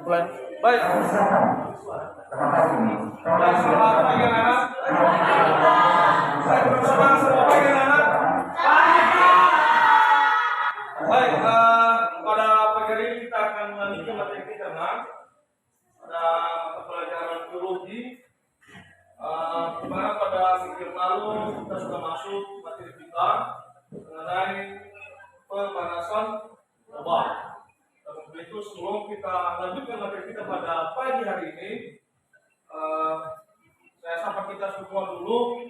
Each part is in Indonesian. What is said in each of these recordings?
Baik. Baik, selamat pagi anak-anak. Saya bersaudara semua pagi anak-anak. Baik, pada pagi hari ini kita akan melanjutkan materi kita pada pelajaran biologi. Di mana pada minggu lalu kita sudah masuk materi kita mengenai pemanasan global. Dan itu sebelum kita lanjutkan materi kita pada pagi hari ini, saya sapa kita semua dulu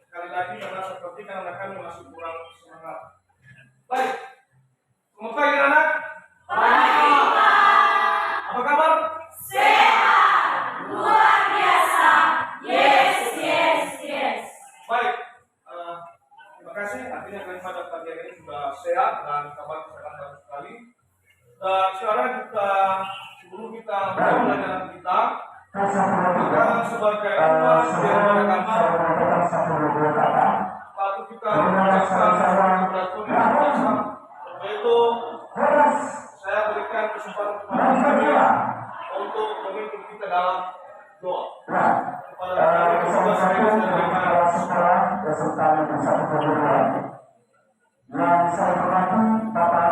sekali lagi karena seperti anak-anak masih kurang semangat. Baik, selamat pagi anak. Pagi Pak. Apa kabar? Sehat, luar biasa. Yes. Baik, terima kasih. Artinya kalian pada pagi hari ini sudah sehat dan kabar kesehatan bagus sekali. Dan sekarang sebelum kita mulai pelajaran kita, maka sebagai umat yang beragama, patut kita mengucapkan satu peraturan yaitu saya berikan kesempatan kepada kalian untuk memimpin kita dalam doa. Kepada kami semoga saya yang saya hormati Bapak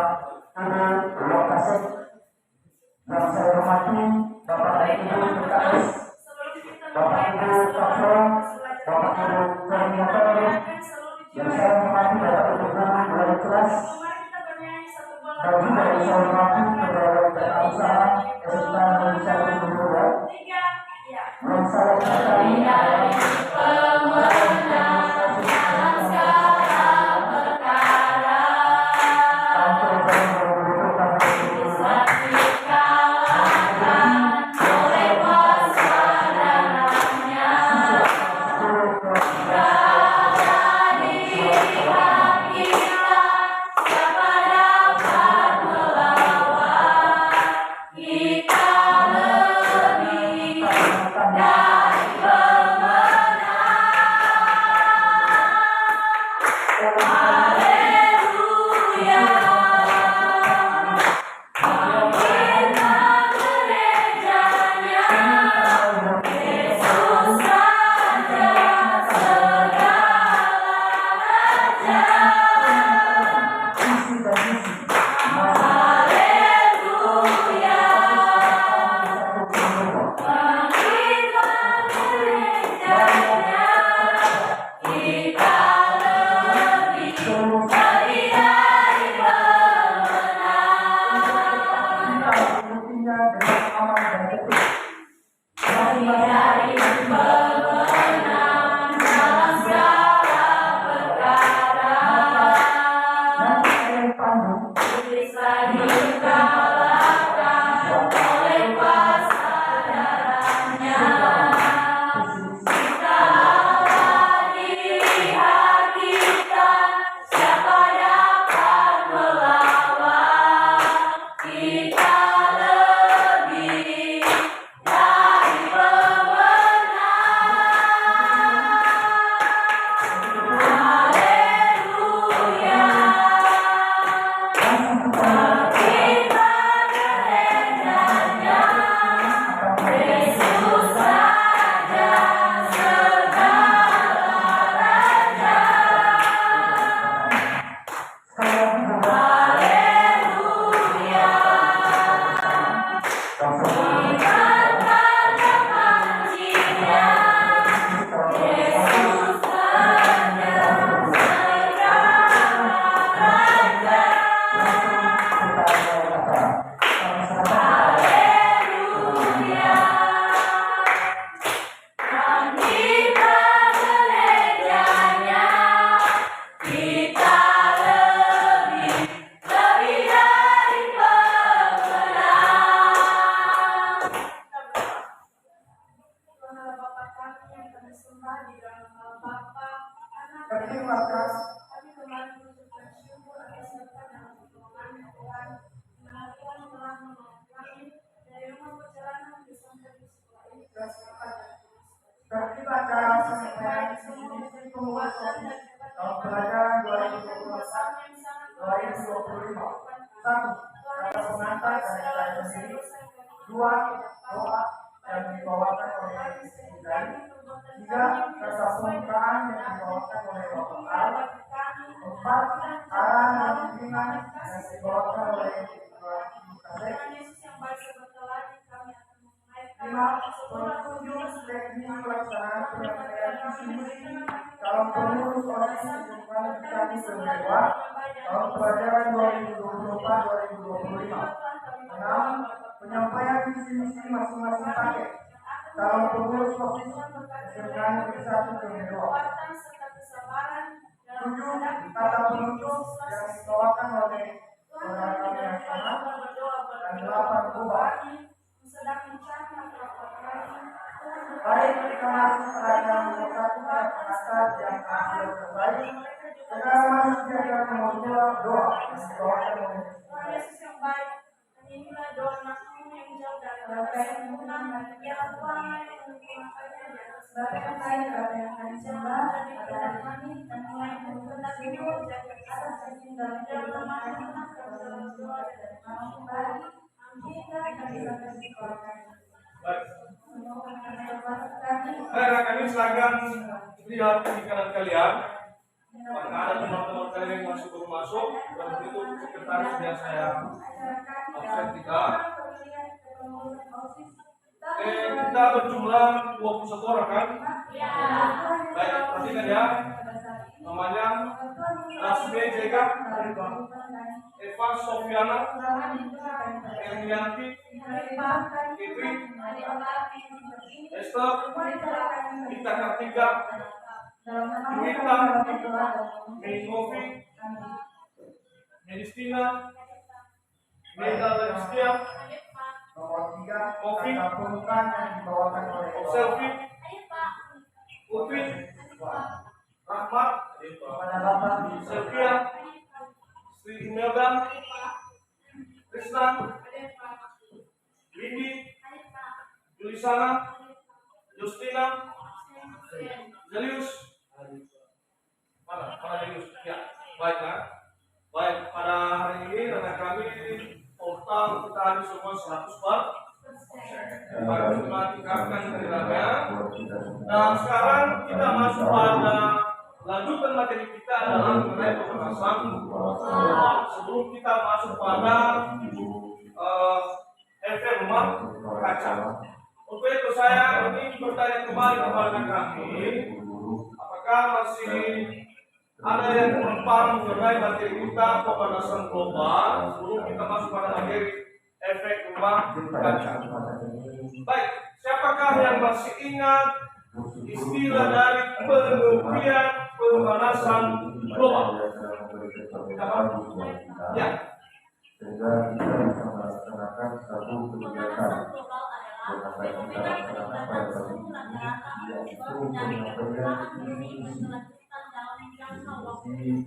Ibu Lokasek, yang saya hormati Bapak Ibu PKS, Bapak Ibu Kapol, Bapak Ibu Koordinator, yang saya hormati Bapak Ibu Guru Wali Kelas, dan juga yang saya hormati Pegawai Tata Usaha SMK Indonesia Timur, yang saya hormati pelajaran 2021-2025. 1. Kata pengantar dan nilai sendiri. Dua, doa yang dibawakan oleh Ibu. Tiga, kesempurnaan yang dibawakan oleh Bapak Al. Empat, arahan dan bimbingan yang dibawakan oleh Ibu Kasih. Lima, petunjuk teknik pelaksanaan penyampaian visi misi calon pengurus OSIS lingkungan kami Semewa tahun pelajaran 2024-2025. Enam, penyampaian visi misi masing-masing paket calon pengurus OSIS lingkungan satu Semewa. Tujuh, kata penutup yang dibawakan oleh saudara kami yang sama. Dan delapan, ubah. Baik, kita masuk ragam nomor 1 masyarakat yang hasil terbaik. Sekarang masuk di ragam nomor 2 doa yang dibawakan oleh Yesus yang baik, inilah doa anakmu yang jauh dari kesempurnaan, ya Tuhan yang menggunakannya di atas badan baik, yang hancur dari keadaan kami, dan mulai berbentak hidup, jadi atas dan dalam nama dalam doa dan malam kembali, amin, dan sampai di Baik, kami silakan lihat di kanan kalian. Apakah ada teman-teman kalian yang masuk dan itu sekretaris yang saya absen kita. Kita berjumlah 21 orang kan? Baik, perhatikan ya. Namanya Rasmi Jeka, Eva Sofiana, Emianti, Fitri, Esther, Ita Kartika, Juwita, Minovi, Medistina, Meda Leristia, nomor 3, Kofi, kata penutupan yang dibawakan oleh Selvi, Upi, Rahmat, kepada Bapak Sylvia, Sri Imelda, Krishna, Windy, Julisana, Justina, Jelius. Mana Jelius? Ya, baik kan? Baik, pada hari ini rekan kami total kita ada semua 100 Baru cuma tingkatkan kiranya. Nah, sekarang kita masuk pada lanjutan materi kita adalah mengenai pembahasan sebelum kita masuk pada efek rumah kaca. Untuk itu saya ini bertanya kembali kepada kami, apakah masih ada yang terpapar mengenai materi kita pemanasan global sebelum kita masuk pada materi efek rumah kaca. Baik, siapakah yang masih ingat istilah dari pengertian pemanasan global? Ya. Sehingga kita bisa melaksanakan satu kegiatan yang akan kita laksanakan pada pagi ini, yaitu penyampaian visi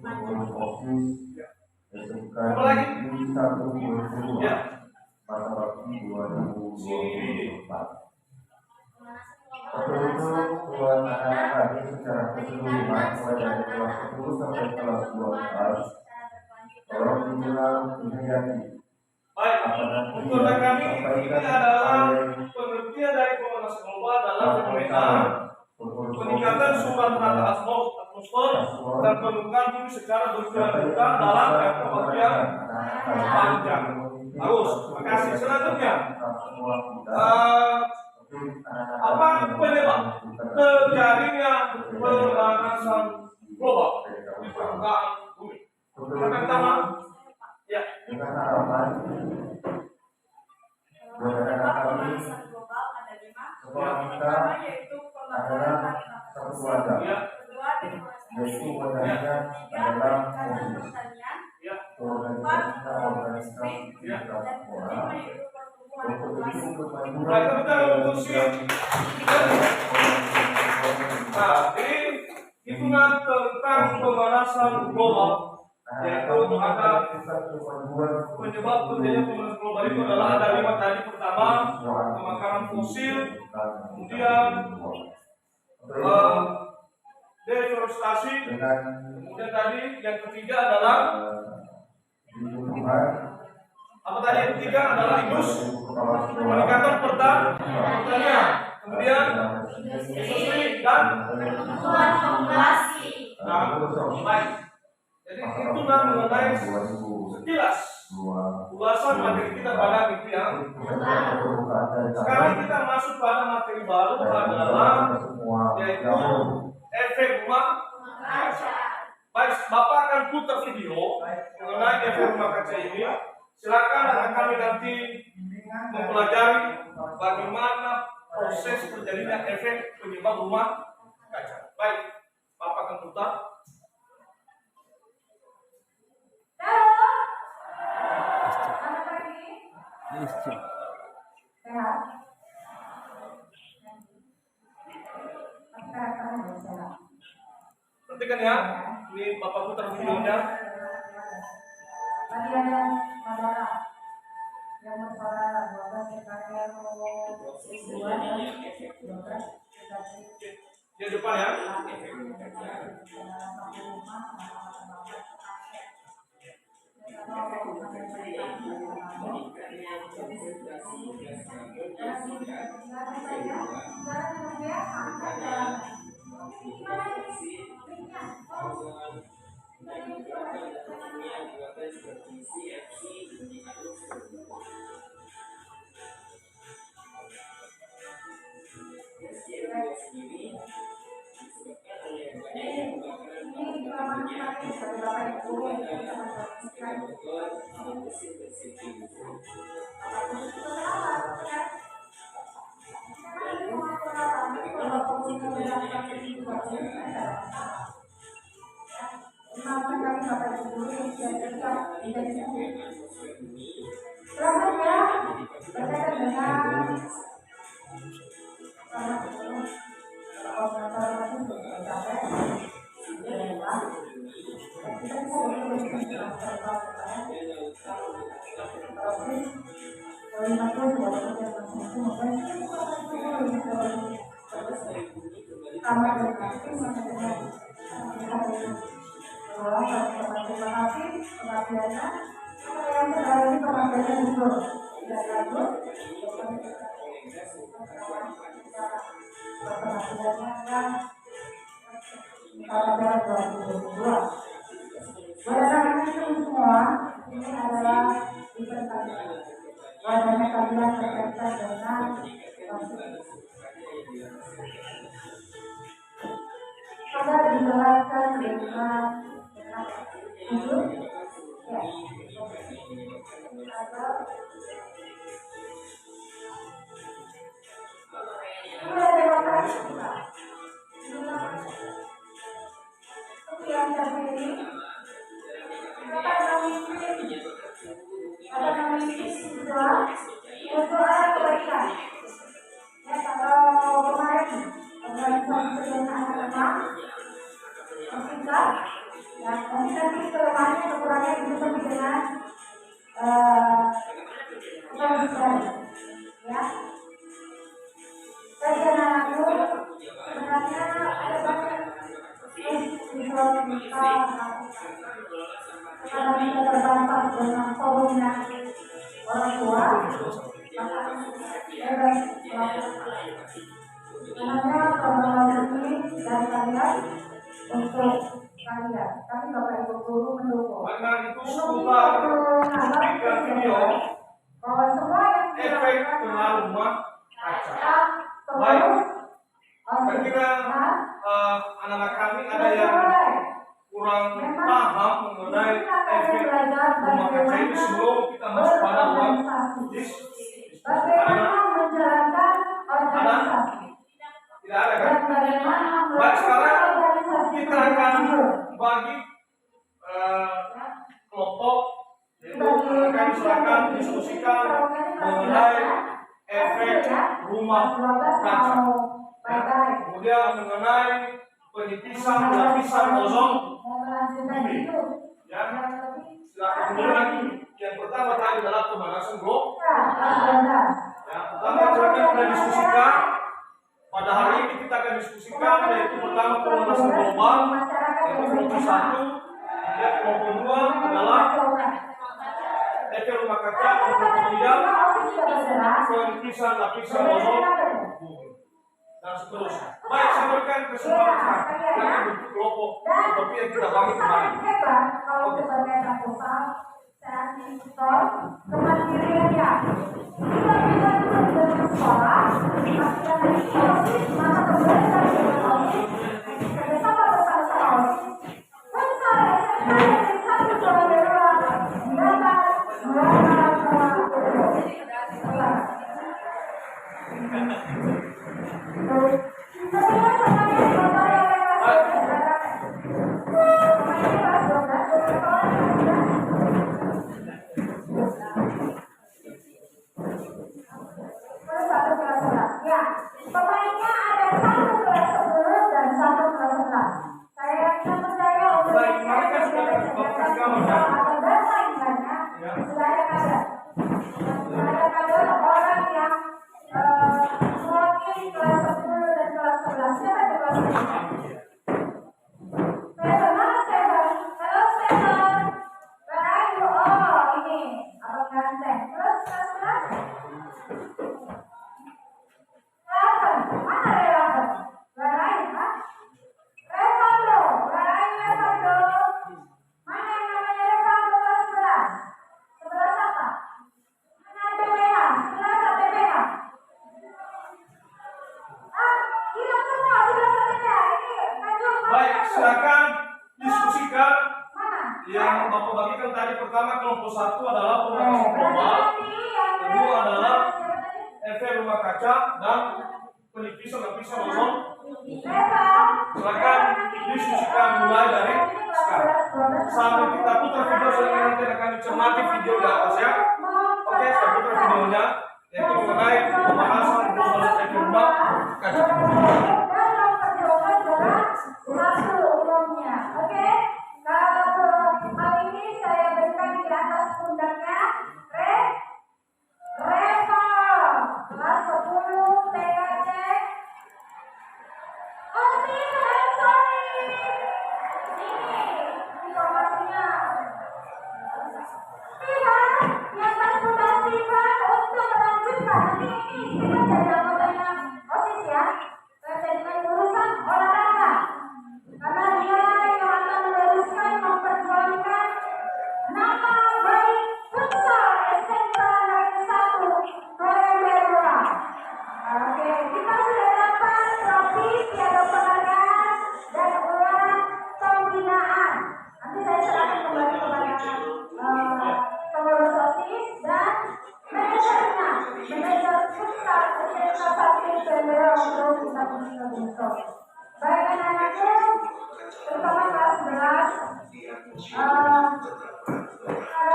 pengurus OSIS SMK Negeri 1 Bengkulu pada bakti 2024. Untuk itu, tuan anak kami secara keseluruhan mulai dari kelas 10 sampai kelas 12 tolong diulang dihayati. Baik, untuk kami ini adalah pengertian dari pemanasan global dalam fenomena peningkatan sumber teratas atmosfer dan permukaan bumi secara berkelanjutan dalam jangka yang panjang. Bagus, terima kasih. Selanjutnya, apa penyebab terjadinya pemanasan global di permukaan bumi? Yang pertama, ya. Dengan harapan rekan-rekan kami sekolah kita adalah satu keluarga, yaitu wadahnya adalah OSIS. Organisasi kita sekolah untuk itu hitungan tentang pemanasan global, yaitu ada penyebab terjadinya pemanasan global itu adalah ada 5 tadi. Pertama, pembakaran fosil, kemudian deforestasi, kemudian tadi yang ketiga adalah Apa tadi yang ketiga adalah indikator pertanian. Kemudian industri dan nah, baik. Jadi itu mengenai sekilas ulasan materi kita pada minggu yang sekarang kita masuk pada materi baru adalah yaitu efek rumah kaca. Baik, Bapak akan putar video mengenai efek rumah kaca ini. Silakan akan kami nanti mempelajari bagaimana proses terjadinya efek penyebab rumah kaca. Baik, Bapak akan putar. Perhatikan ya, ini Bapak putar videonya. Tadi ada saudara yang bersaudara 12 TKR 2 dan 12 Di depan ya. Ini adalah dipertanyakan. Wajahnya kalian berkaitan dengan coba dijelaskan dengan hidup ya. Atau ada demokrasi yang terjadi ada memimpin dua kebaikan. Ya, kalau kemarin organisasi kerjaan anak-anak singkat, ya nanti kelemahannya kekurangannya itu seperti dengan kebijakan, ya. Kajian anakku sebenarnya ada banyak bisa kita karena kita terdapat dengan koordinasi orang tua, maka bebas sebenarnya program ini dari kalian untuk kalian. Tapi Bapak Ibu guru mendukung. Karena itu sebuah video bahwa semua yang efek pengaruh rumah kaca. Baik, saya kira anak-anak kami ada yang kurang paham mengenai efek rumah kaca ini sebelum kita masuk pada bagaimana menjalankan organisasi. Tidak ada kan? Dan bagaimana Baik, sekarang organisasi kita akan bagi kelompok, yaitu akan silakan diskusikan mengenai efek rumah kaca. Kemudian mengenai penipisan lapisan ozon bumi. Ya, silakan kemudian lagi. Yang pertama tadi adalah pemanasan global. Ya, pertama silakan kita diskusikan. Pada hari ini kita akan diskusikan yaitu pertama pemanasan global, yaitu kelompok 1, kemudian kelompok 2 adalah efek efek rumah kaca untuk kemudian lapisan ozon dan seterusnya. Baik, saya berikan kesempatan yang bentuk kelompok seperti yang kita bahas kemarin. Kalau sebagai proposal saat install kemandiriannya kita bisa dengan sekolah memastikan osis masa pembelajaran dengan osis kerjasama bersama osis futsal SMA dari 1 Jawa pemainnya ada 1 kelas 10 dan 1 kelas 11. Saya percaya untuk Baik, kemarin kan sudah kasih gambar kan? atau bermain banyak sudah ada kader. Sudah ada kader orang yang mewakili kelas 10 dan kelas 11. Siapa itu kelas 10? Halo Stefan. Where are you? Oh ini abang ganteng. Terus kelas 11? Mana Relawan? Where are you, Pak? Revando, where are you, Revando? Mana yang namanya Revando kelas 11? 11 apa? Mana PPH? 11 PPH? Hilang semua 11 PPH. Ini maju. Baik, silakan diskusikan. Mana? Yang Bapak bagikan tadi pertama kelompok 1 adalah pemanasan global, kedua adalah efek rumah kaca dan lapisan ozon. Silakan diskusikan mulai dari sekarang. Sampai kita putar video sehingga nanti akan dicermati video di atas ya. Oke, saya putar videonya yaitu mengenai pemanasan global efek rumah kaca. Dalam perjuangan adalah satu umumnya. Oke, kalau hal ini saya berikan di atas pundaknya Reva kelas 10 TKC Osis sorry ini informasinya Steven yang sudah Steven untuk melanjutkan nanti ini Steven jadi anggotanya Osis ya terkait dengan urusan olahraga karena dia yang akan meneruskan memperjuangkan nama baik futsal SMK Negeri 1 Koyemberua. Oke, kita sudah dapat trofi piagam penghargaan dan uang pembinaan. Nanti saya serahkan kembali kepada pengurus OSIS dan manajernya, manajer futsal SMK 1 Koyemberua untuk kita bisa. Baik anak-anakku, terutama kelas 11.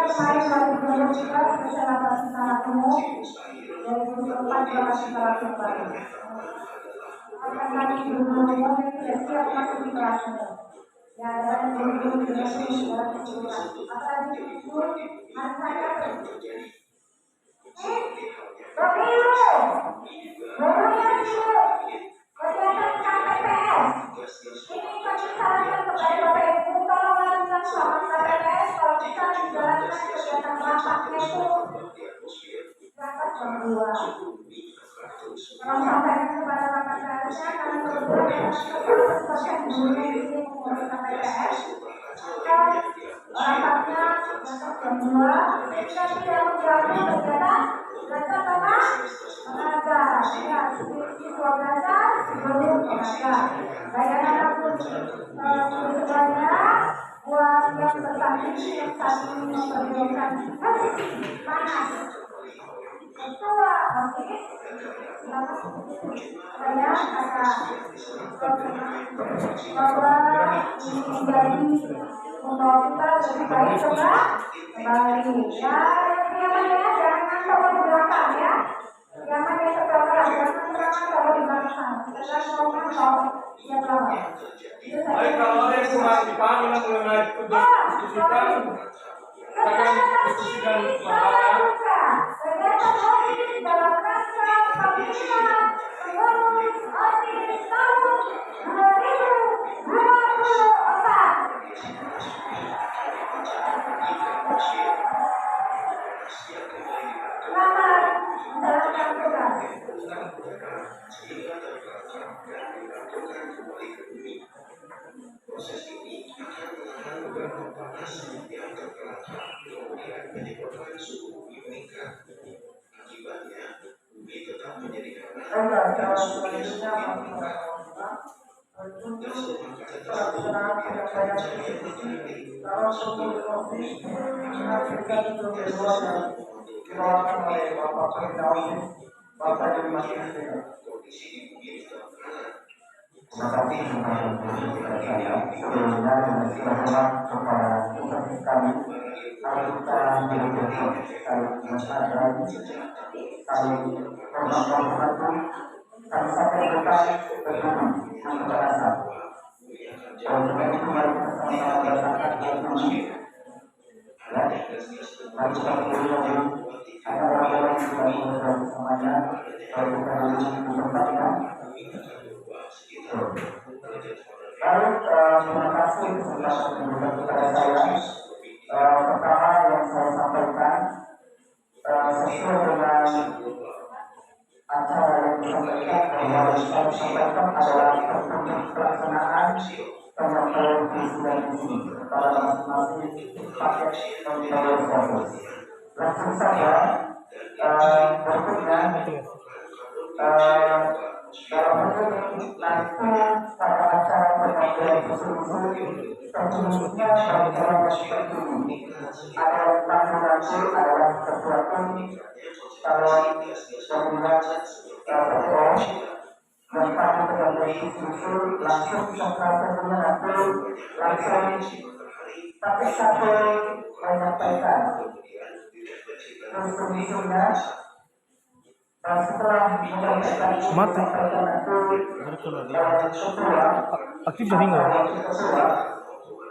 Kemarin baru belum juga kesehatan secara umum dari 24 kelas kelas baru. Akan kami guru-guru umum yang tidak siap masuk di kelas itu. Ya, dan guru-guru juga sudah kesulitan. Apalagi itu harus saya pemilu, gurunya dulu, kegiatan KPPS. Ini kami sarankan kepada Bapak Ibu tolong lakukan selama KPPS kalau bisa menjalankan kegiatan rapatnya itu rapat jam 2. Kalau sampaikan kepada rapat KPPS karena kebetulan seperti gurunya di sini mengurus KPPS rapatnya rapat jam 2 sehingga tidak mengganggu kegiatan belajar apa? Mengajar ya, siswa belajar, guru mengajar. Baik anak-anakku semuanya buat yang bertanding yang saat ini memperjuangkan panas ketua OSIS saya kata bahwa ini menjadi membawa kita lebih baik kembali ya nyamannya jangan coba di belakang ya nyamannya ke belakang jangan coba di belakang kita ngomong soal yang lama. Baik, kalau ada yang kurang dipahami mengenai tugas diskusikan, akan diskusikan masalah. Kegiatan OSIS dalam rangka pembinaan pengurus OSIS tahun 2024. Cara selanjutnya untuk pelaksanaan penyampaian visi kalau sebelum kopi kita untuk kedua yang dibawakan oleh Bapak Firdaus Bapak Dimas Yusril. Terima kasih kepada saya. Sebelumnya dengan segala hormat kepada tugas kami, anggota delegasi kami masyarakat, kami program kami sampaikan berdiri yang berasa. Oleh itu mari kita sama-sama berdasarkan berdiri. Ya, mari kita berdiri. Ada orang-orang yang sudah berusaha bersamanya, kalau kita berdiri di tempatnya. Baik, terima kasih kesempatan yang diberikan kepada saya. Pertama yang saya sampaikan sesuai dengan acara yang disampaikan bahwa yang saya sampaikan adalah petunjuk pelaksanaan penyampaian visi dan misi kepada masing-masing paket pembiayaan fokus. Langsung saja berikutnya dalam ini nanti pada acara penyampaian visi tentunya bagian yang tertinggi ada yang tamu nanti adalah ketua tim calon pemilihan PTO dan tamu penyampaian visi langsung serta tentunya nanti langsung pakai satu menyampaikan visi-misinya. Dan setelah menyampaikan aktif dari nggak?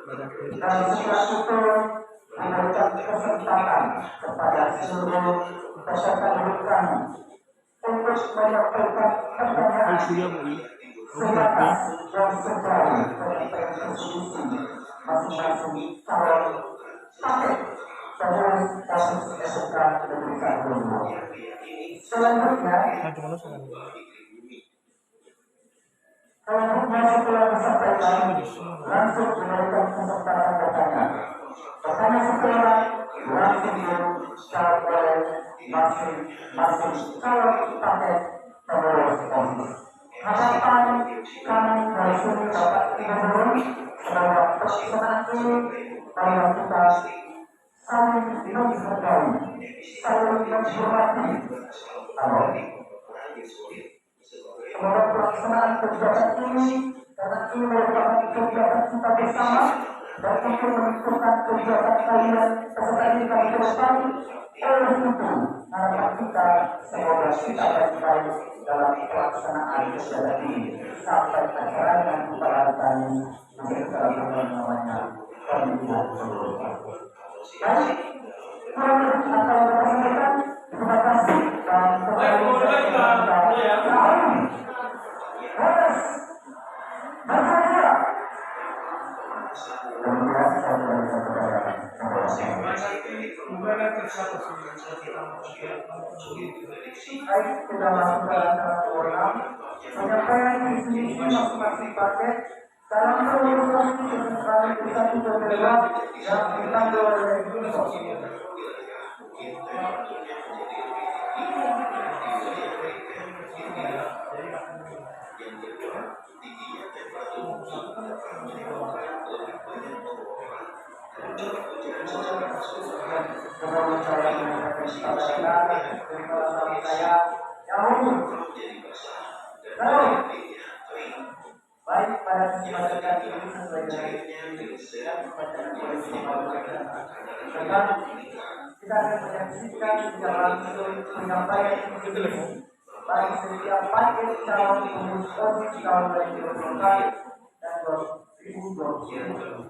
dan setelah itu memberikan kesempatan kepada seluruh peserta didik kami untuk menyampaikan pertanyaan sebatas dan sejauh penyampaian visi masing-masing calon paket pengurus kasus SMK Negeri 1. Selanjutnya setelah disampaikan langsung diberikan kesempatan bertanya. Pertanyaan setelah langsung dijawab oleh masing-masing calon paket pengurus OSIS. Harapan kami dari sini dapat menurun bahwa pelaksanaan ini bahwa kita saling menghargai, saling menghormati. Semoga pelaksanaan kegiatan ini karena ini merupakan kegiatan kita bersama dan untuk menentukan kegiatan kalian peserta ini kami ke depan. Oleh itu harapan kita semoga kita baik-baik dalam pelaksanaan kegiatan ini sampai acara yang kita lakukan beserta dengan namanya pemilihan seluruh. Baik, kurang lebih apa yang kita sampaikan. Terima kasih dan kembali kita masuk ke acara program penyampaian visi masing-masing paket dalam perusahaan keseluruhan satu program yang ditanggung oleh Unicef. Kemudian saya menyampaikan kepada saya baik pada kesempatan ini sesuai dengan bacaan polisi tentang kita akan menyaksikan secara langsung menyampaikan ini baik setiap paket calon pengurus OSIS tahun 2024 dan 2020.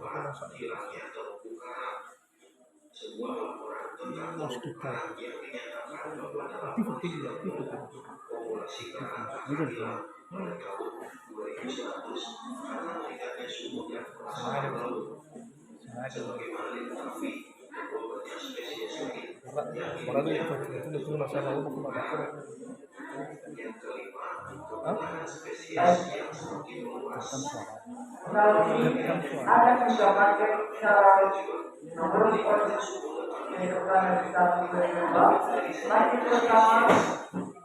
Kalau ini ada tiga paket calon nomor kehidupan kita berdua. Paket pertama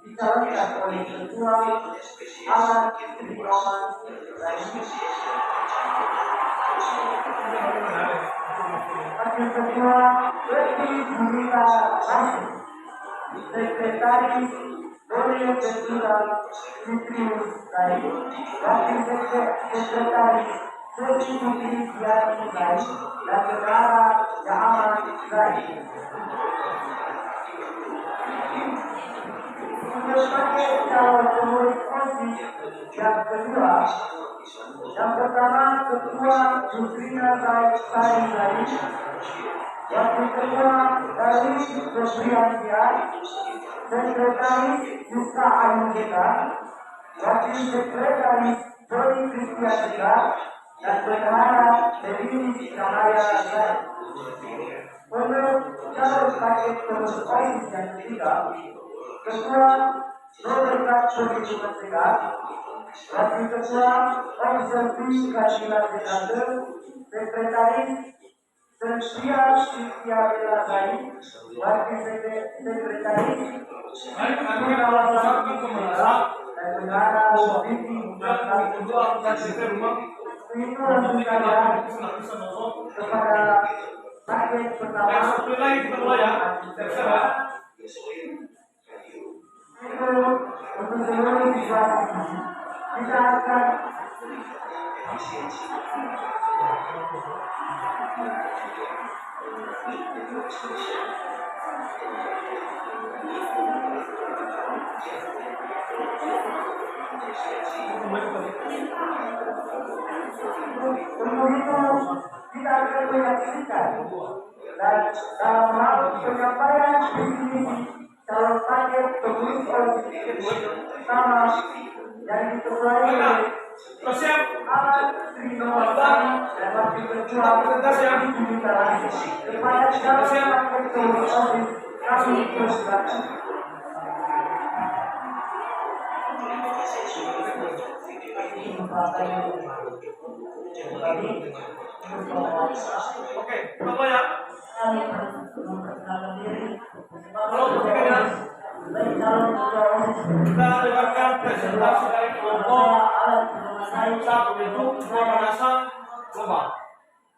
dicalonkan oleh Ketua Ahmad Ibrahim Paket kedua Betty Burita Rasul. Sekretaris Boleh Ketua Fitrius Rai. Wakil Sekretaris Sri Putri Siani Rai dan Saudara Jahaman Rai. Untuk paket calon pengurus OSIS yang kedua, yang pertama Ketua Yusrina Sari Rai, Wakil Ketua dari Febriansyah, Sekretaris Yuska Ayudeka, Wakil Sekretaris Doni Kristianika, dan Bendahara Dewi Cahaya Rai. Untuk calon paket pengurus OSIS yang ketiga, Ketua Norekat Perlindungan Sehat, Wakil Ketua Observasi Keadilan Jakarta, Sekretaris Setia Sisya Bela Rai, Wakil Sekretaris Pengawasan Kementerian dan Bendahara Vivi itu sekalian kepada paket pertama itu untuk seluruh siswa kita akan untuk itu kita akan menyaksikan dan dalam hal penyampaian visi calon paket pengurus pertama yang diketuai oleh Ahmad Srinowasari dan Wakil Ketua kepada calon paket pengurus kami persilakan. Oke, apa ya? Halo, kita dengarkan presentasi dari kelompok satu itu pemanasan lomba.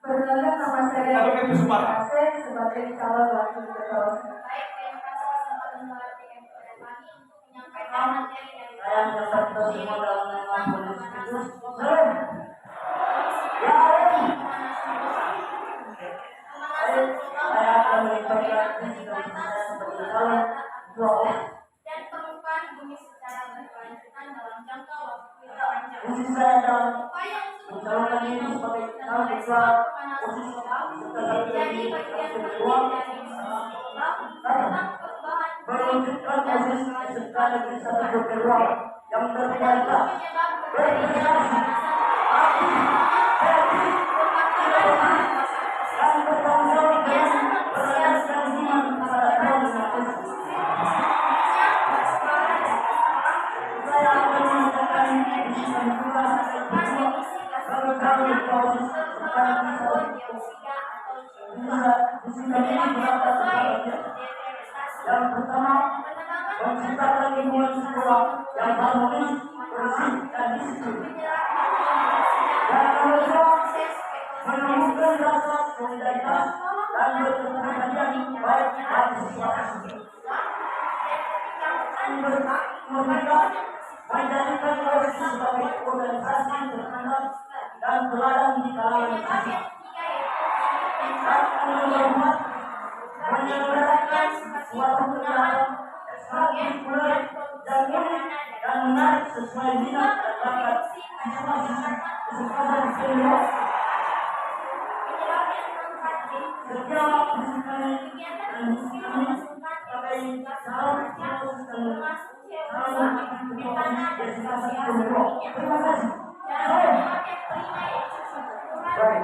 Perkenalkan nama saya Kami ke Sumatera. Saya sebagai calon wakil ketua. Baik, terima kasih kesempatan mengabdikan kepada kami untuk menyampaikan materi dari Saya mendapat semua dalam nama Polisi. Saya akan menyampaikan visi dan saya sebagai calon ketua. dan perubahan bumi secara berkelanjutan dalam jangka waktu yang panjang. Visi saya dalam Upaya untuk mencalonkan diri sebagai calon ketua OSIS menjadi bagian penting dari global tentang perubahan mewujudkan OSIS SMK Negeri 1 Jombang yang berkualitas, berprestasi, aktif, kreatif, dan bertanggung jawab dengan berdasarkan iman kepada Tuhan dan Yesus. Saya akan mengerjakan visi dan tugas sebagai calon ketua OSIS SMK Negeri 1. Visi dan ini berapa sebenarnya? Yang pertama, menciptakan lingkungan sekolah yang harmonis, bersih, dan disiplin. Yang kedua, menumbuhkan rasa solidaritas dan berkepribadian baik hati siswa-siswi. Ketiga, menjadikan OSIS sebagai organisasi terkenal dan teladan di kalangan siswa. Dan keempat, menyelenggarakan suatu kegiatan ekstrakurikuler dan unik dan menarik sesuai minat dan bakat siswa-siswi kesempatan senior. Setiap disiplin dan disiplin sebagai calon destinasi kedua. Terima kasih. Baik,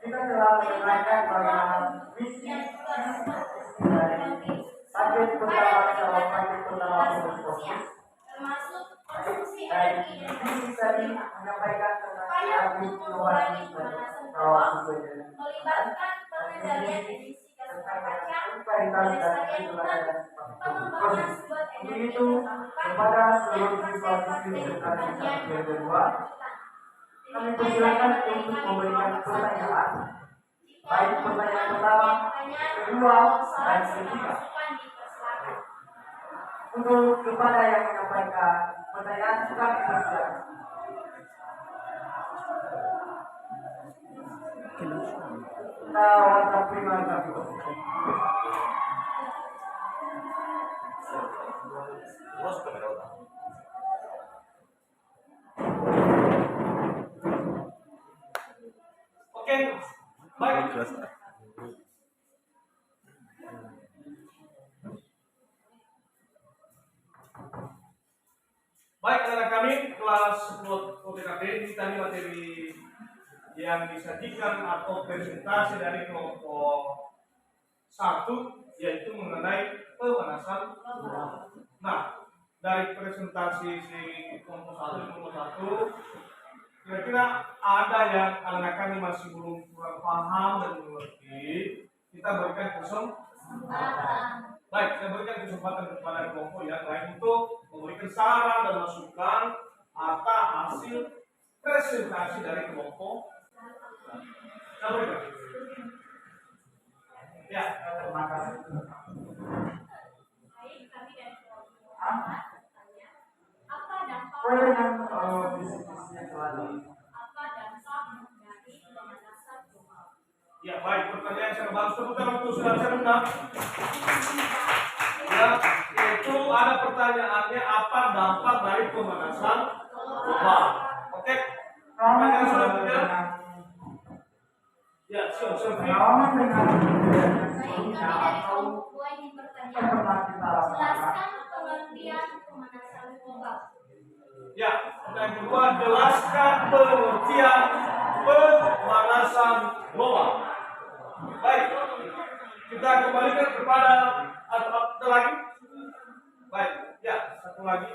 kita telah mendengarkan bagaimana visi dari paket pertama calon paket pertama pengurus OSIS. termasuk konsumsi Dan energi visi tadi menyampaikan tentang untuk mengurangi pemanasan global melibatkan pengendalian emisi gas rumah kaca, pelestarian hutan, pengembangan sumber energi terbarukan, kepada dan seluruh siswa praktek-praktek siswi pertanian periode untuk 2, hutan. kami Demikian persilakan dari materi untuk kami memberikan kelompok 1. pertanyaan, Jika baik teman-teman pertanyaan punya pertama, pertanyaan kedua, atau saran dan serta ketiga. masukan dipersilakan. Untuk kepada yang menyampaikan pertanyaan, kami persilakan. Kita wajib prima kami. Oke, baik. Baik, anak kami kelas 10 OTKP ini tadi materi yang disajikan atau presentasi dari kelompok 1 yaitu mengenai pemanasan. Nah, dari presentasi si kelompok 1 kira-kira ada yang anak kami masih belum kurang paham dan mengerti, kita berikan kesempatan. Baik, saya berikan kesempatan kepada kelompok yang lain untuk memberikan saran dan masukan atas hasil presentasi dari kelompok. Saya berikan. Ya, Terima kasih. Baik, kami dari kelompok 4 bertanya, apa dampak Boleh dengan diskusinya selalu. apa dampak dari pemanasan global? ya baik. Pertanyaan yang bagus tepuk tangan untuk saudara saya undang. Ya, itu ada pertanyaannya apa dampak dari pemanasan global. Oke, pertanyaan sudah benar. Ya, siap. Pengalaman dengan Baik, kami dari kelompok 2 ingin bertanya, pernah kita lakukan. jelaskan pengertian pemanasan global. Ya, dan kedua jelaskan pengertian pemanasan global. Baik, kita kembalikan kepada atau lagi. Baik, ya satu lagi.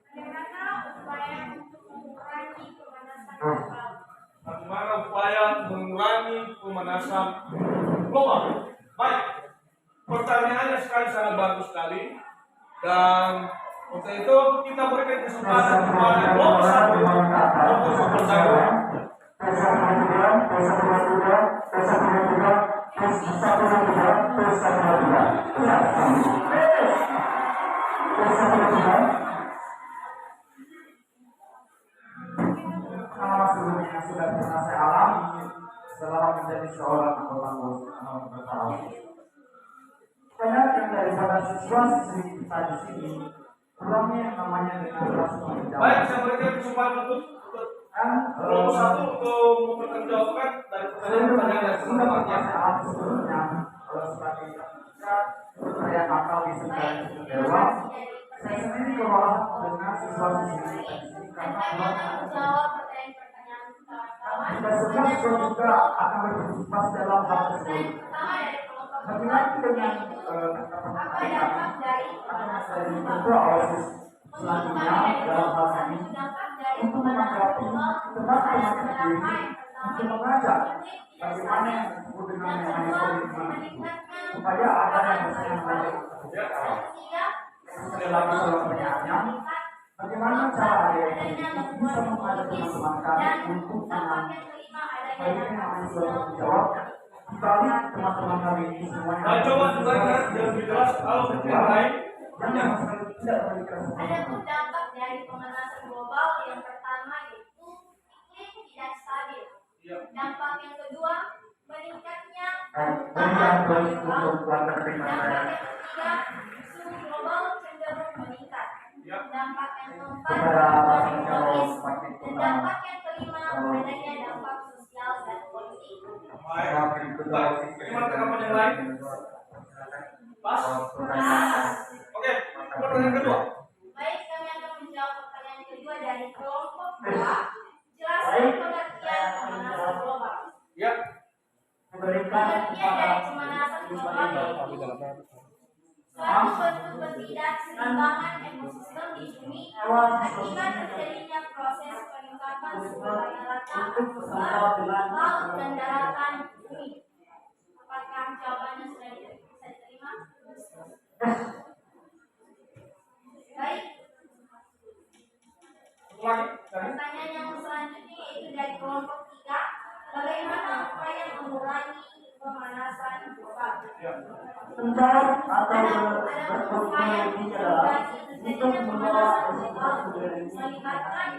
Bagaimana upaya untuk mengurangi pemanasan global? Bagaimana upaya mengurangi pemanasan global? Baik, pertanyaannya sangat bagus sekali. Dan untuk itu kita berikan kesempatan kepada kelompok 1 untuk bertanya. Pengalaman sebelumnya yang sudah pernah saya alami selama menjadi seorang anggota bertahun. Kebanyakan daripada siswa-siswi kita di sini kurangnya yang namanya dengan rasa tanggung jawab. Baik, saya berikan kesempatan untuk kelompok 1 untuk mempertanggungjawabkan dari pertanyaan-pertanyaan yang sudah sudah pernah saya alami sebelumnya sebagai ketika saya nakal di sekolah dewa, saya sendiri kewalahan dengan siswa-siswi kita di sini karena Anda kurang akan menjawab pertanyaan-pertanyaan kawan-kawan. kita semua juga akan berpartisipasi dalam hal tersebut. Pertama dari kelompok Bagaimana dengan apa dampak dari pemanasan dari global? ketua OSIS selanjutnya dalam hal ini Dampak dari untuk pemanasan menanggapi global teman-teman pada sendiri pertama untuk mengajak bagaimana yang disebut dengan yang namanya kedua komitmen meningkatkan supaya ada yang bisa yang baik. ketiga Sekali lagi soal pertanyaannya, bagaimana cara ADM bisa mengajak teman-teman kami untuk dampak menang? yang kelima adanya Baik yang dampak namanya sosial. sudah dijawab. Dibalik teman-teman kami ini semuanya. Nah, coba jelaskan lebih jelas kalau mungkin yang lain. yang sekali tidak memberikan Adapun dampak dari pemanasan global yang pertama yaitu iklim tidak stabil. Ya. Dampak yang kedua meningkatnya berikan terus untuk keluarga terima Dampak saya yang ketiga suhu global cenderung meningkat. Ya. Dampak yang keempat kepada perubahan para ekologis semakin dan dampak yang kelima adanya dampak sosial dan politik. Baik. semakin Baik. Bagaimana tanggapan yang lain? Pas? Oke, pertanyaan kedua. Baik, kami akan menjawab pertanyaan kedua dari kelompok 2. Jelaskan pengertian pemanasan global. Ya. memberikan Pengertian kepada dari pemanasan global yaitu suatu bentuk-bentuk ketidakseimbangan ekosistem di bumi akibat terjadinya proses peningkatan suhu air laut dan daratan bumi. Apakah jawabannya sudah bisa diterima? Baik. Pertanyaan yang selanjutnya yaitu dari kelompok 3. Bagaimana upaya mengurangi pemanasan global? Sebentar atau berkompetisi adalah untuk membawa melibatkan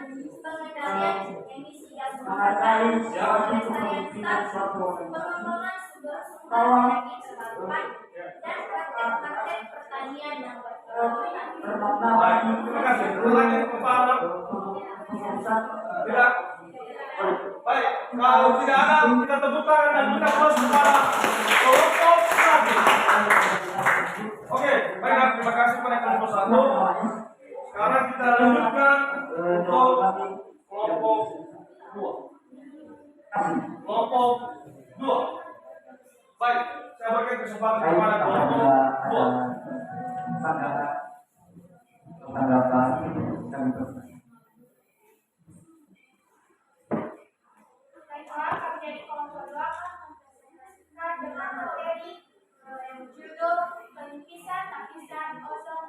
pengendalian emisi gas rumah mengatai kaca, suatu kepemimpinan suatu pengembangan sumber-sumber energi terbarukan, dan praktek-praktek pertanian yang berkelanjutan. bermakna Baik, bagi terima kasih. Pertanyaan pertama. pengurusan Tidak. Baik, kalau tidak ada, kita tepuk tangan dan kita close kepada kelompok 1. Oke, baiklah, terima kasih kepada kelompok 1. Sekarang kita lanjutkan untuk kelompok 2. Kelompok 2. Baik, saya berikan kesempatan kepada kelompok 2. tanggapan dan Baiklah, kami dari kelompok 2 akan mempresentasikan dengan materi yang judul penipisan lapisan ozon.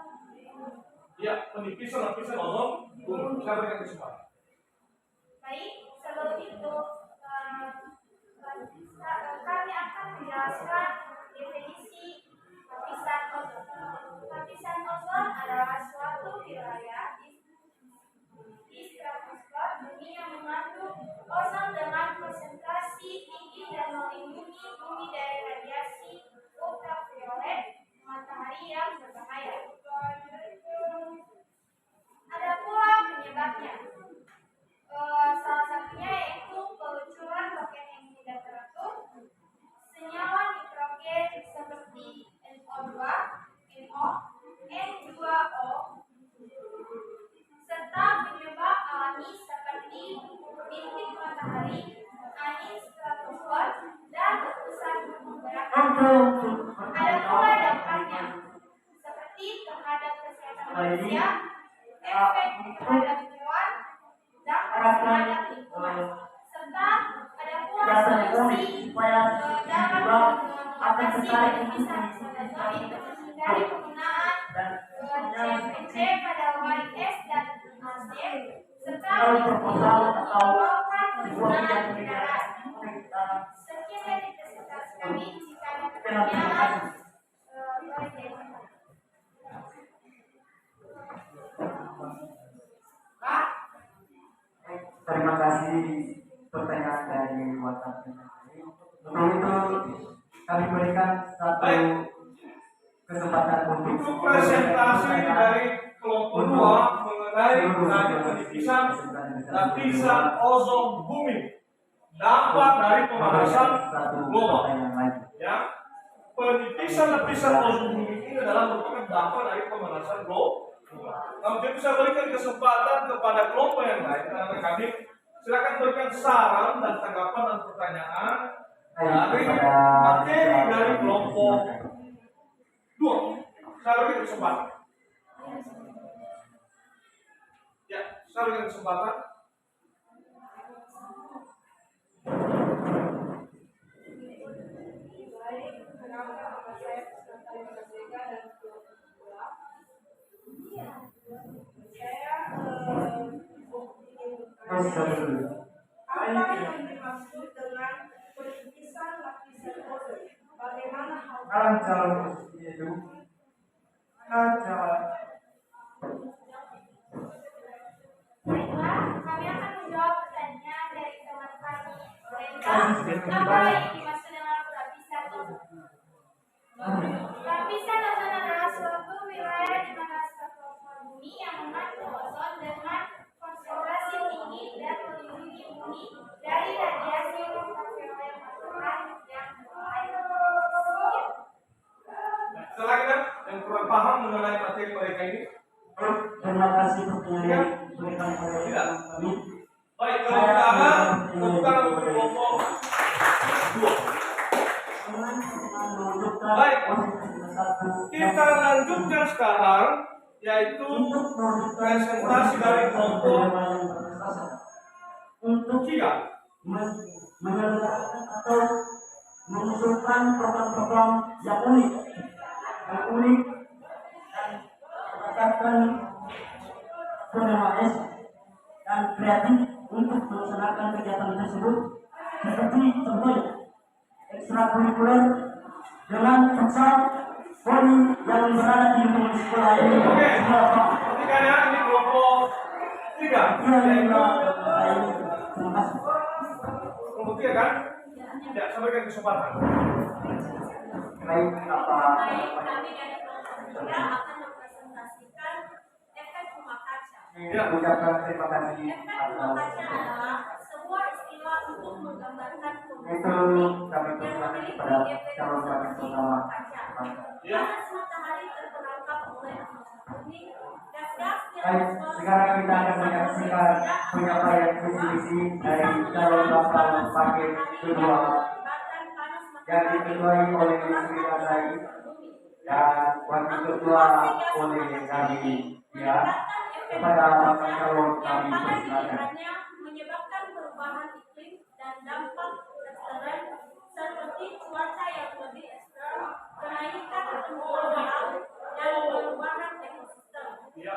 Ya, penipisan lapisan ozon. Saya berikan kesempatan. Baik, sebelum itu kami akan menjelaskan definisi lapisan ozon. Lapisan ozon adalah suatu wilayah di stratosfer bumi yang mengandung ozon dengan konsentrasi tinggi dan melindungi bumi dari radiasi ultraviolet matahari yang berbahaya. Ada pula penyebabnya. Salah satunya yaitu peluncuran roket yang tidak teratur, senyawa nitrogen seperti NO2, NO, N2O, serta penyebab alami seperti bintik matahari, angin stratosfer, dan letusan gunung berapi. Ada pula dampaknya, seperti terhadap kesehatan manusia, efek terhadap hewan, dampak terhadap lingkungan, serta ada pula solusi dalam mengatasi penipisan ozon itu menghindari penggunaan CFC pada YS dan AC, serta mengurangkan penggunaan kendaraan. Sekian dari presentasi kami. Jika ada pertanyaan, boleh diajukan. terima kasih pertanyaan dari WhatsApp. Untuk itu kami berikan satu kesempatan Untuk presentasi dari kelompok 2 mengenai penipisan lapisan ozon bumi, dampak dari pemanasan global. Ya, penipisan lapisan ozon bumi ini adalah merupakan dampak dari pemanasan global. Kemudian bisa berikan kesempatan kepada kelompok yang lain, karena kami silakan berikan saran dan tanggapan dan pertanyaan dari materi dari kelompok 2. Saya berikan kesempatan. Ya, saya berikan kesempatan. Apa yang dimaksud dengan penipisan lapisan ozon? Bagaimana hal Baiklah, kami akan menjawab pertanyaan dari teman kami. Apa yang dimaksud dengan lapisan ozon? Lapisan ozon adalah suatu wilayah di mana stratosfer bumi yang mengandung ozon dengan konsentrasi tinggi dan melindungi bumi dari radiasi ultraviolet matahari yang berbahaya. Silakan yang kurang paham mengenai materi mereka ini. Terima kasih pertanyaan berikan kepada kami. Baik, kalau tidak ada, bukan untuk kelompok 2. Baik, kita lanjutkan sekarang yaitu untuk presentasi dari kelompok untuk tiga. menyelenggarakan atau mengusulkan program-program yang unik dan mendapatkan penulis dan kreatif untuk melaksanakan kegiatan tersebut, seperti contohnya ekstrakurikuler dengan futsal voli yang berada di lingkungan sekolah ini. Oke, ketika ini kelompok tiga, yaitu Terima kasih. kelompok tiga kan? Tidak, sampaikan kesempatan. Baik, apa Baik, kami dari kelompok 3 akan mempresentasikan efek rumah kaca. Ya. ucapkan terima kasih Efek rumah atas kaca adalah sebuah istilah untuk menggambarkan itu kondisi kami yang persilakan memiliki kepada efek calon wakil seperti pertama. rumah kaca. Ya. Panas matahari terperangkap oleh atmosfer bumi, gas-gas yang Baik, sekarang kita akan menyaksikan penyampaian visi misi dari calon bakal paket kedua yang diketuai oleh Sri Rasai dan wakil ketua oleh kami ya. Kepada bakal calon kami persilakan. menyebabkan perubahan iklim dan dampak ekstrem seperti cuaca yang lebih ekstrem, kenaikan permukaan laut, dan perubahan ekosistem. Ya.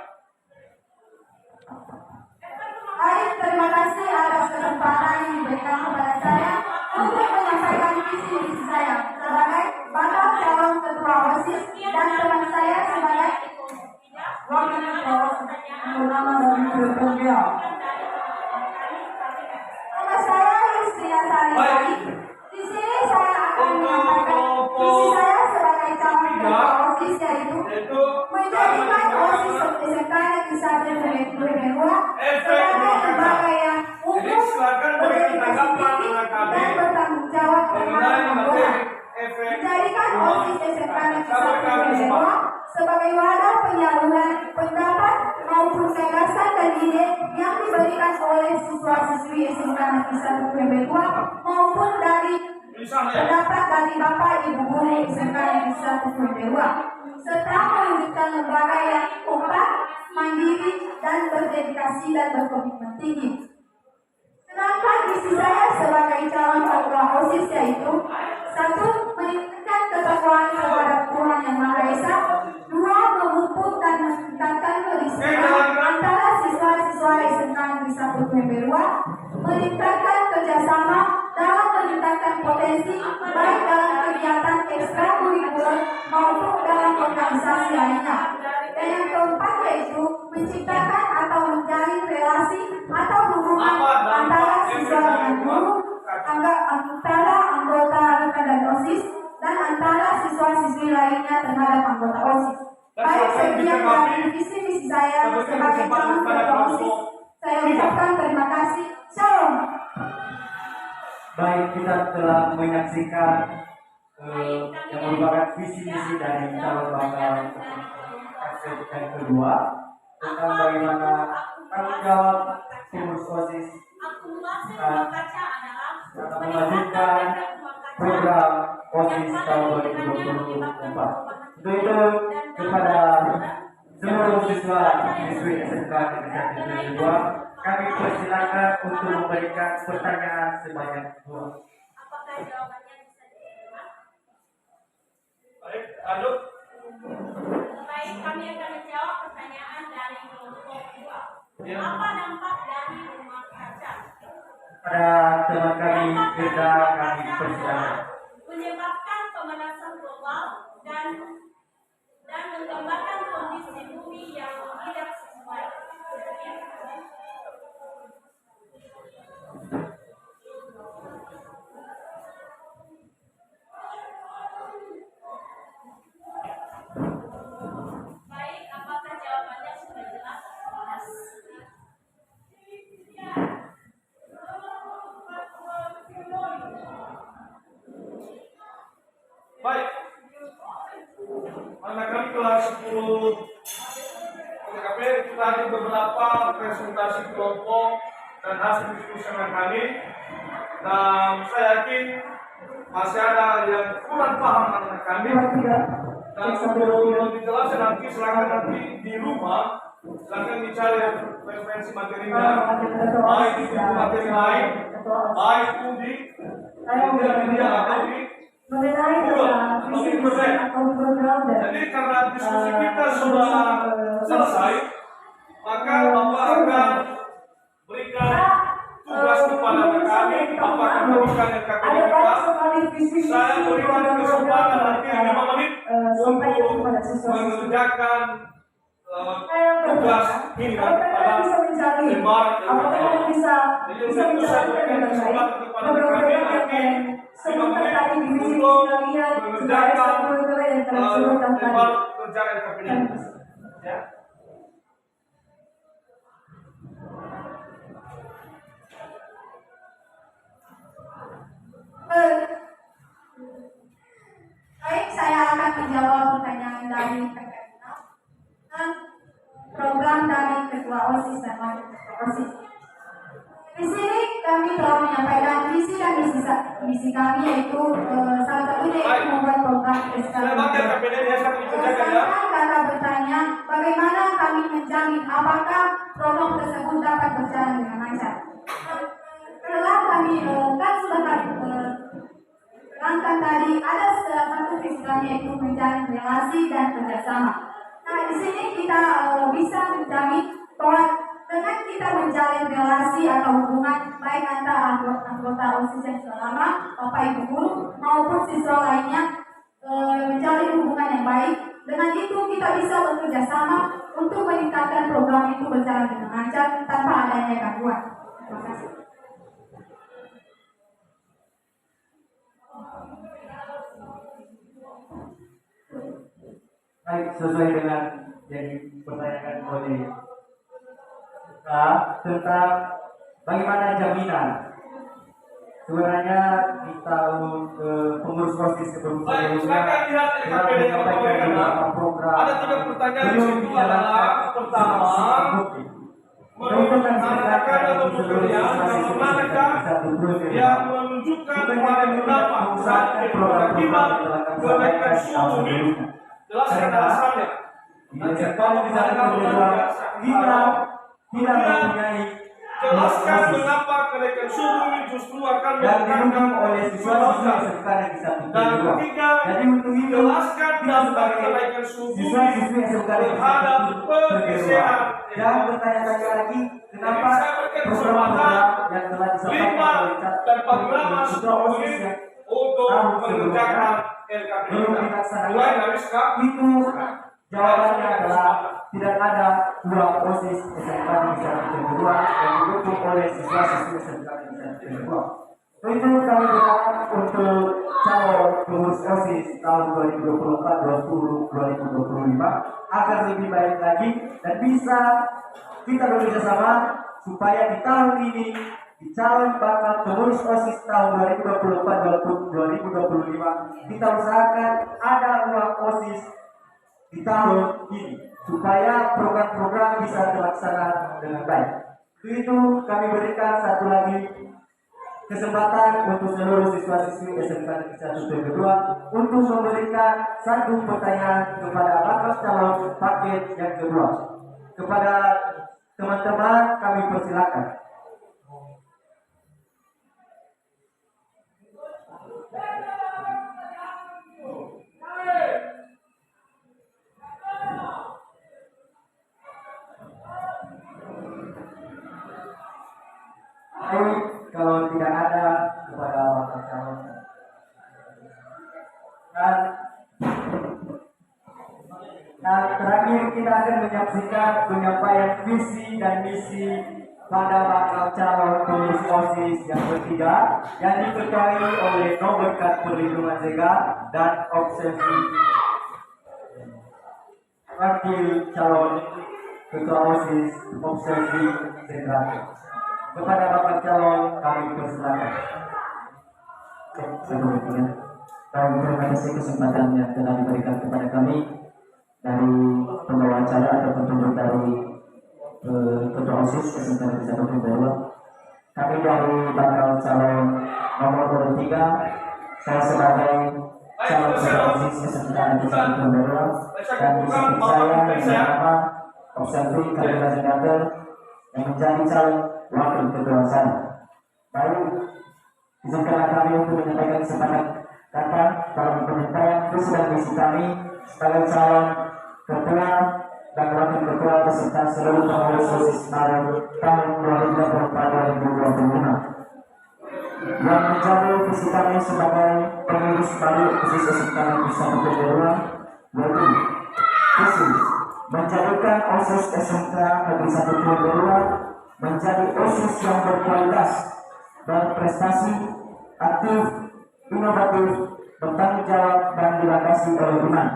Baik, terima kasih atas kesempatan yang diberikan kepada saya untuk menyampaikan visi misi saya sebagai bakal calon ketua OSIS dan teman saya sebagai wakil ketua OSIS. Bernama dari Berbagai. Nama saya Yusria Salihai. Di sini saya akan menyampaikan visi saya sebagai calon ketua OSIS yaitu menjadikan OSIS SMK Negeri 1 Bendua sebagai lembaga yang Jadi umum, silakan beri tanggapan dengan kami dan bertanggung jawab mengenai terhadap materi anggota. efek Menjadikan OSIS SMK Negeri Sabar 1 kami Bendua semua. sebagai wadah penyaluran pendapat maupun gagasan dan ide yang diberikan oleh siswa-siswi SMK Negeri 1 Bendua maupun dari Bisa ya. pendapat dari Bapak Ibu Guru SMK Negeri 1 Bendua serta mewujudkan lembaga yang kompak, mandiri, dan berdedikasi dan berkomitmen tinggi. Sedangkan visi saya sebagai calon ketua OSIS yaitu 1. Meningkatkan ketakwaan terhadap Tuhan Yang Maha Esa. 2. Memupuk dan meningkatkan kedisiplinan antara siswa-siswa SMK Negeri 1 Bendua. Meningkatkan kerjasama dalam meningkatkan potensi baik dalam kegiatan ekstrakurikuler maupun dalam organisasi lainnya. Dan yang keempat yaitu menciptakan atau menjalin relasi atau hubungan antara siswa dengan guru, antara anggota rekan dan OSIS, dan antara siswa-siswi lainnya terhadap anggota OSIS. Baik, sekian dari visi misi saya sebagai calon ketua OSIS. Saya ucapkan terima kasih. Shalom. Baik, kita telah menyaksikan yang merupakan visi misi dari calon bakal yang kedua tentang bagaimana tanggung jawab pengurus OSIS Akumulasi rumah kaca adalah dalam melanjutkan program OSIS tahun 2024. Untuk itu kepada seluruh siswa siswi SMK Negeri 1 kami persilakan untuk memberikan pertanyaan sebanyak 2. Apakah jawabannya bisa diterima? Baik, lanjut. Baik, kami akan menjawab pertanyaan dari kelompok 2. Ya. Apa dampak dari rumah kaca? Pada teman kami Firda kami persilakan. Menyebabkan pemanasan global dan menggambarkan kondisi bumi yang tidak sesuai. Baik, apakah jawabannya sudah jelas? Baik. Mana kami kelas 10 TKP kita ada beberapa presentasi kelompok dan hasil diskusi dengan kami. Dan saya yakin masih ada yang kurang paham dengan kami. Dan untuk dijelaskan nanti, silakan nanti di rumah, silakan dicari referensi materinya, baik di buku materi lain, baik itu di media atau di mengenai visi misi atau program dan jadi karena diskusi kita sudah selesai, maka Bapak akan berikan tugas kepada kami, Bapak akan berikan RKPD ada kita. banyak sekali visi misi Saya berikan kesempatan nanti 5 menit sampaikan untuk kepada siswa mengerjakan tugas ini kalau kalian bisa mencari lembar apakah kalian bisa Jadi bisa untuk itu saya menjalankan berikan dengan baik kesempatan kepada program kami yang nanti kalian sebutkan tadi di misi untuk kalian sudah ada mengerjakan program yang kalian sebutkan lembar tadi. kerjaan RKPD. Ya. Baik, saya akan menjawab pertanyaan dari program dari Ketua OSIS dan Wakil Ketua OSIS. Di sini kami telah menyampaikan visi dan misi kami yaitu salah satunya yaitu membuat program Saya pakai RKPD ya, saya dikerjakan ya. Kakak bertanya bagaimana kami menjamin apakah program tersebut dapat berjalan dengan lancar. Setelah kami kan sudah kami terangkan tadi ada salah satu visi kami yaitu menjalin relasi dan kerjasama. Nah di sini kita bisa menjamin bahwa dengan kita menjalin relasi atau hubungan baik antara anggota OSIS yang selama Bapak Ibu guru maupun siswa lainnya menjalin hubungan yang baik. Dengan itu kita bisa bekerja sama untuk meningkatkan program itu berjalan dengan lancar tanpa adanya gangguan. Terima kasih. Baik, sesuai dengan yang dipertanyakan oleh kita tentang bagaimana jaminan. Sebenarnya di tahun pengurus OSIS Baik, sebelumnya silakan lihat telah RKPD yang menyampaikan Bapak beberapa program. Ada 3 pertanyaan di belum situ dijalankan adalah pertama, menurut manakah atau pemberian yang manakah yang menunjukkan pada beberapa saat akibat kenaikan suhu ini, jelaskan alasannya. Nanti kalau misalnya kita tidak mempunyai jelaskan mengapa kenaikan suhu ini justru akan dan didukung menyebabkan oleh siswa-siswa SMK Negeri 1 dan kedua. ketiga, Jadi untuk itu jelaskan kita dampak sebagai kenaikan suhu siswa-siswi SMK Negeri 1 terhadap pergeseran dan bertanya-tanya lagi kenapa Jadi saya berikan program-program yang telah disampaikan 5 oleh dan 14 Ketua OSIS menit yang untuk tahun mengerjakan sebelumnya LKPD belum kita. dilaksanakan. Mulai dari sekarang. Itu jawabannya adalah tidak ada uang OSIS SMK Negeri 1 kedua yang didukung oleh siswa-siswi SMK Negeri 1 kedua. Itu kami berharap untuk calon pengurus OSIS tahun 2024-2025 agar lebih baik lagi dan bisa kita bekerja sama supaya di tahun ini di calon bakal pengurus OSIS tahun 2024-2025 kita usahakan ada uang OSIS di tahun ini supaya program-program bisa terlaksana dengan baik. Itu kami berikan satu lagi kesempatan untuk seluruh siswa-siswi SMK Negeri 1 kedua untuk memberikan satu pertanyaan kepada bakal calon paket yang kedua. Kepada teman-teman kami persilakan. Baik, kalau tidak ada kepada bakal calon. Dan terakhir kita akan menyaksikan penyampaian visi dan misi pada bakal calon pengurus OSIS yang ketiga yang diketuai oleh Noberkat Perlindungan Zega dan Obsesi wakil calon ketua OSIS Obsesi Zega. Kepada bakal calon kami persilakan. Sebelumnya, terima kasih kesempatan yang telah diberikan kepada kami dari pembawa acara ataupun pembuat dari ketua OSIS SMK Negeri 1 Kedua. Kami dari bakal calon nomor 23, saya sebagai calon ketua OSIS SMK Negeri 1 Pemberua dan di samping saya yang bernama Observi Kalila Jendater yang menjadi calon wakil ketua saya. Baik, izinkanlah kami untuk menyampaikan kesempatan kata dalam penyampaian visi dan misi kami sebagai calon ketua dan wakil ketua beserta seluruh pengurus OSIS baru tahun 2024-2025. Yang menjadi visi kami sebagai pengurus baru OSIS SMK Negeri 1 Pemberua yaitu visi menjadikan OSIS SMK Negeri 1 Pemberua menjadi OSIS yang berkualitas, berprestasi, aktif, inovatif, bertanggung jawab dan dilandasi oleh iman.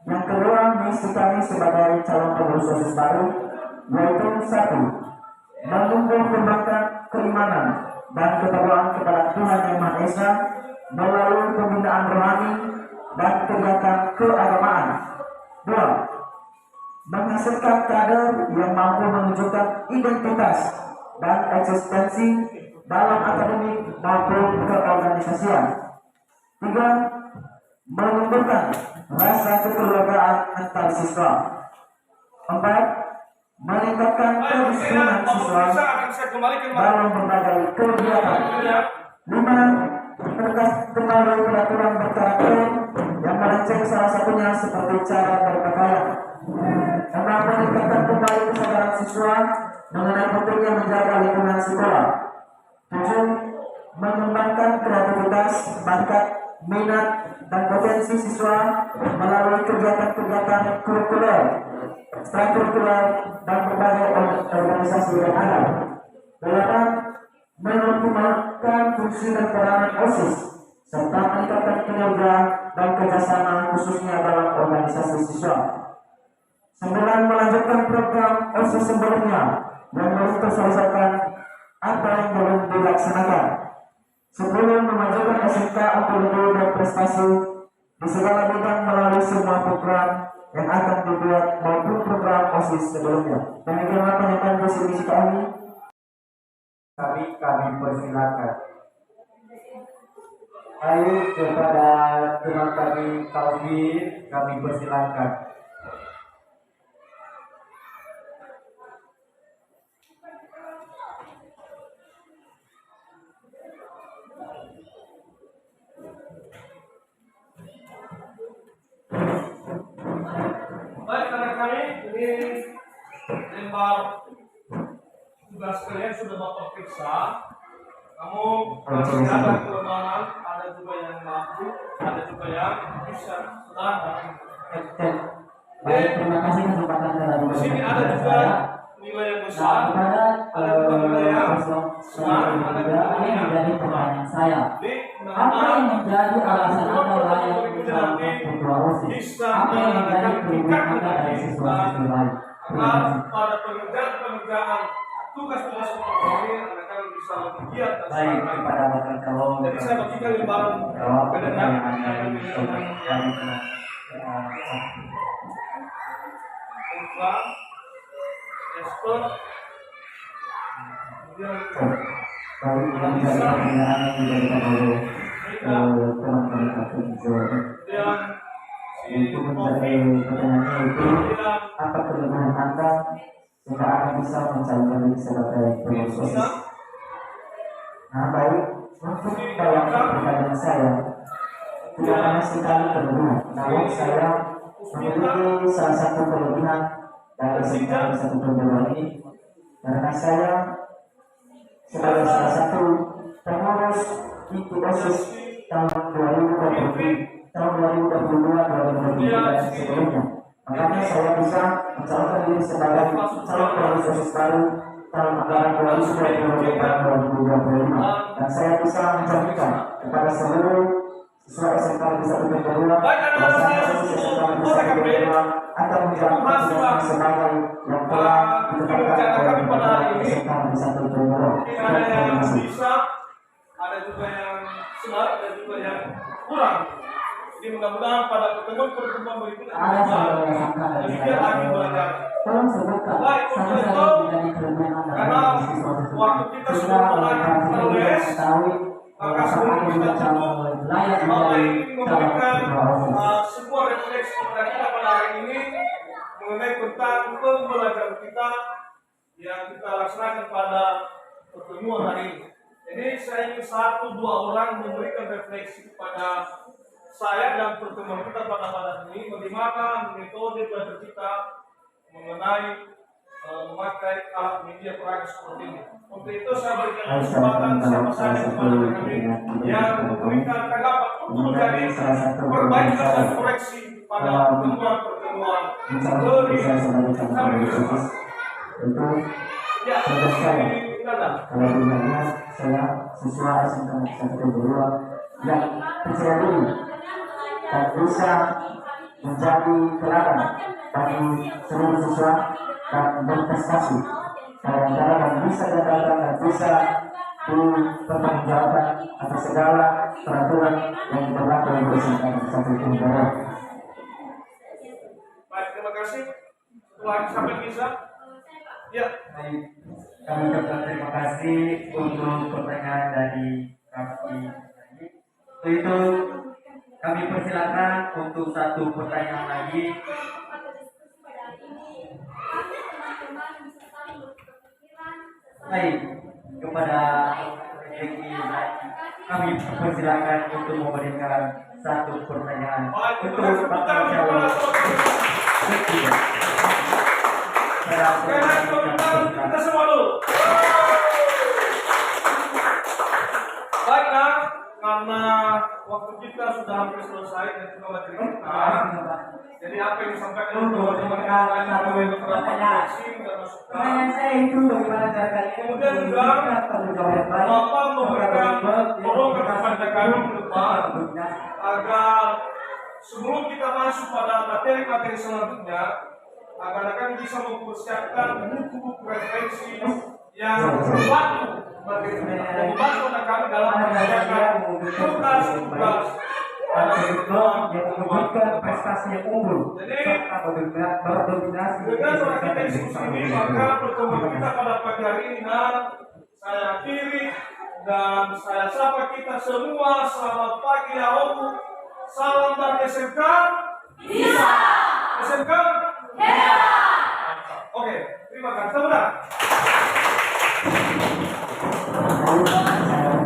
Yang kedua, misi kami sebagai calon pengurus OSIS baru yaitu 1. Menumbuh kembangkan keimanan dan ketakwaan kepada Tuhan Yang Maha Esa melalui pembinaan rohani dan kegiatan keagamaan. 2. Menghasilkan kader yang mampu menunjukkan identitas dan eksistensi dalam akademik maupun keorganisasian. 3. Menumbuhkan rasa kekeluargaan antar siswa. 4. Meningkatkan kedisiplinan siswa dalam berbagai kegiatan. 5. Menegas kembali peraturan berkarakter yang melenceng salah satunya seperti cara berpakaian. 6. Meningkatkan kembali kesadaran siswa mengenai pentingnya menjaga lingkungan sekolah. 7. Mengembangkan kreativitas, bakat, minat, dan potensi siswa melalui kegiatan-kegiatan kurikuler, ekstrakurikuler, dan berbagai organisasi yang ada. 8. Mengoptimalkan fungsi dan peranan OSIS serta meningkatkan kinerja dan kerjasama khususnya dalam organisasi siswa. 9. Melanjutkan program OSIS sebelumnya yang belum terselesaikan atau yang belum dilaksanakan. 10. Memajukan SMK untuk lebih berprestasi di segala bidang melalui semua program yang akan dibuat maupun program OSIS sebelumnya. Demikianlah penyampaian visi misi kami. Kami persilakan. Ayo kepada teman kami kami persilakan. Baik, karena kami ini lembar tugas kalian sudah Bapak periksa. Kamu masih ada kelemahan, ada juga yang mampu, ada juga yang bisa sedang. Baik, terima kasih kesempatan dari Di sini ada juga nilai yang besar, ada juga nilai yang sedang, ada juga ini menjadi pertanyaan saya. di Apa yang menjadi alasan Anda layak mencalonkan ketua OSIS? Apa yang menjadi kelebihan Anda dari siswa-siswi lain? agar pada pekerjaan tugas-tugas seperti ini akan bisa lebih giat dan Baik, semangat. kepada bakal calon Jadi saya bagikan lembaran jawab kedengar pertanyaan yang Ultra, Esper, kemudian baik yang dari pertanyaan yang diberikan oleh teman-teman kami kemudian si itu menjadi Kofi, pertanyaannya itu kemudian apa kelemahan Anda sehingga Anda bisa mencalonkan diri sebagai pengurus OSIS? Nah baik, untuk dalam pertanyaan saya tidak hanya sekali kelebihan, namun saya memiliki salah satu kelebihan dari SMK Negeri 1 Pemberua ini karena saya sebagai salah satu pengurus inti OSIS tahun 2022, 2023 dan sebelumnya. Makanya saya bisa mencalonkan diri sebagai calon pengurus OSIS baru tahun anggaran 2024-2025 dan saya bisa menjanjikan kepada seluruh siswa SMK Negeri 1 Pemberua bahwasanya OSIS SMK Negeri 1 Pemberua akan menjalankan tugasnya sebagai yang telah ditetapkan oleh Bapak SMK Negeri 1 Pemberua. ada yang bisa, ada juga yang smart, ada juga yang kurang. Jadi mudah-mudahan pada pertemuan berikutnya Ada saudara yang sangka dari lebih saya giat lagi belajar. tolong sebutkan Baik, satu untuk saja itu, menjadi kelebihan Anda karena dari siswa tersebut waktu kita sehingga sudah mulai orang-orang menulis, mengetahui maka bahwa sebelum apa yang kita kita calon tutup, oleh layak Bapak menjadi ingin calon memberikan ketua OSIS. sebuah refleksi kepada kita pada hari ini mengenai tentang pembelajaran kita yang kita laksanakan pada pertemuan hari ini. Jadi saya ingin 1-2 orang memberikan refleksi kepada saya dan pertemuan kita pada ini, bagaimana metode belajar kita mengenai memakai alat media peraga seperti ini. Untuk itu saya berikan kesempatan siapa saja kepada kami yang memberikan tanggapan untuk menjadi perbaikan dan koreksi pada pertemuan-pertemuan dari kami bersama. Itu Ya, tugas saya. kita dah. Kalau dilihatnya saya siswa SMK 1 yang percaya diri dan bisa menjadi teladan bagi seluruh siswa dan berprestasi kadang-kadang dan bisa dikatakan dan bisa dipertanggungjawabkan atas segala peraturan yang berlaku di SMK 1 Baik, terima kasih. Setelah sampai bisa. Ya, Baik, kami ucapkan terima kasih untuk pertanyaan dari kami. Untuk itu kami persilakan untuk satu pertanyaan lagi. Baik, kepada kami persilakan untuk memberikan satu pertanyaan baik, untuk terima kasih. bakal calon presiden. Saya Kita semua dulu. Baiklah, karena waktu kita sudah hampir selesai dan juga materi kita. Jadi apa yang disampaikan oleh teman-teman yang lain ada beberapa refleksi dan masukan. saya itu bagaimana cara kalian Kemudian juga Bapak memberikan dorongan kepada kami ke depan agar sebelum kita masuk pada materi-materi selanjutnya, agar kami bisa mempersiapkan buku-buku referensi yang membantu kami dalam mengerjakan tugas-tugas pada yang memberikan prestasi yang unggul serta berdominasi dengan orang kita di sini, maka pertemuan kita pada pagi hari ini saya akhiri dan saya sapa kita semua. Selamat pagi ya Om. Salam dari SMK.